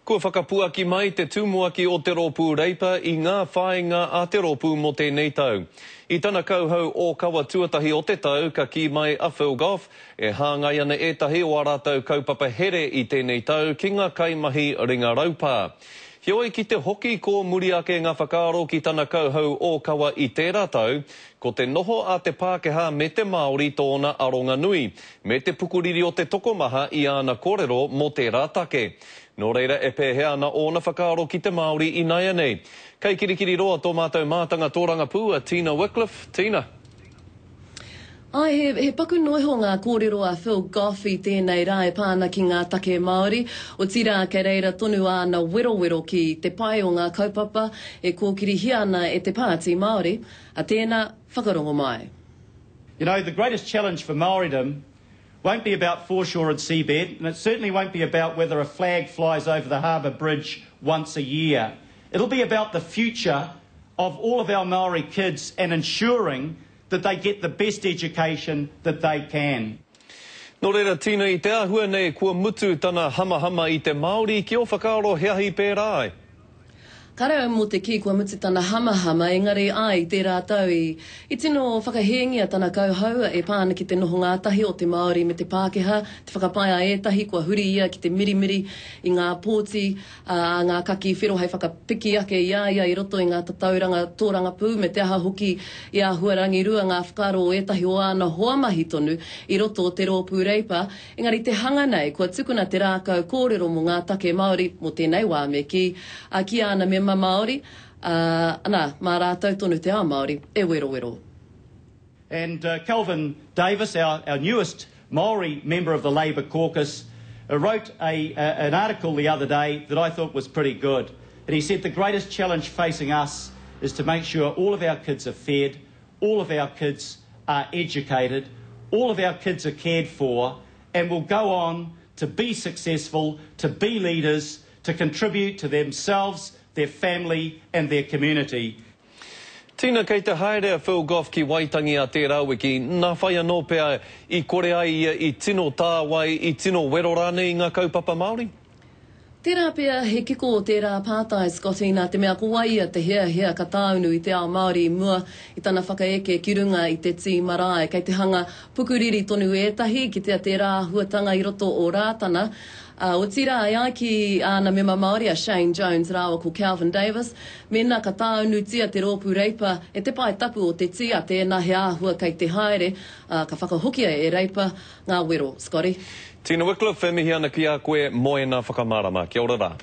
Kua whakapuaki mai te tūmuaki o te rōpū reipa I ngā whāinga a te rōpū mo tēnei tau. I tana kauhau o kawa tuatahi o te tau, ka ki mai a Phil Goff, e hāngai ana ētahi o a rātou kaupapa here I tēnei tau ki ngā kaimahi ringa raupā. Heoi ki te hoki ko muri ake ngā whakaaro ki tana kauhau o kawa I tērā tau, ko te noho a te Pākehā me te Māori tōna aronga nui, me te pukuriri o te tokomaha I ana kōrero mo te rātake. Nō reira e pēhea ana ōna whakaaro ki te Māori I naia nei. Kei kirikiri roa tō mātou mātanga tōranga pua, Tina Wycliffe. Tina. Ai, he paku noiho ngā kōrero a Phil Goff I tēnei rā e pāna ki ngā take Māori. O tira kei reira tonu ana wero ki te pai o ngā kaupapa e kōkirihi ana e te Pāti Māori. A tēnā whakarongo mai. You know, the greatest challenge for Māoridom won't be about foreshore and seabed, and it certainly won't be about whether a flag flies over the harbour bridge once a year. It'll be about the future of all of our Māori kids and ensuring that they get the best education that they can. Nō reira, Tina, I te ahua nei kua mutu tana hamahama I te Māori ki o whakaaro heahi pērā ai. Karau mo te ki kua mutu tana hamahama, engari ai te rātau I tino whakahengia tana kauhaua e pāna ki te noho ngātahi o te Māori me te Pākehā, te whakapaia ētahi kua huri ia ki te mirimiri I ngā pōti, ngā kaki whiro hei whakapiki ake ia I roto I ngā tatauranga tōranga pū me te aha hoki I a huarangi rua ngā whakaro o ētahi o ana hoamahi tonu I roto o te rōpū reipa, engari te hanga nei kua tukuna te rākau kōrero mo ngā take Māori mo tēnei wā me ki ana me Māori, nā, mā rātou tonu te ao Māori, e wero. And Kelvin Davis, our newest Māori member of the Labour caucus, wrote an article the other day that I thought was pretty good. And he said the greatest challenge facing us is to make sure all of our kids are fed, all of our kids are educated, all of our kids are cared for, and will go on to be successful, to be leaders, to contribute to themselves, their family and their community. Tina, kei te haere a Phil Goff ki Waitangi a tērā wiki, nā whai anō pēa I kore ai ia I tino tāwai, I tino wero rāne I ngā kaupapa Māori? Tērā pēa he kiko o tērā pātai, Scotty, nā te mea kua ia te hea ka tāunu I te ao Māori I mua I tana whakaeke ki runga I te tī marae, kei te hanga pukuriri tonu ētahi ki te rā huatanga I roto o rātana. O tira ai ki ana mema Māori a Shane Jones rāwa ko Kelvin Davis, mena ka tāunu tia te rōpū reipa e te pai tapu o te tia tēnā he āhua kei te haere, ka whakahokia e reipa ngā wero, Scotty. Tina Wycliffe, e mihi ana ki a koe moe nā whakamārama. Kia ora rā.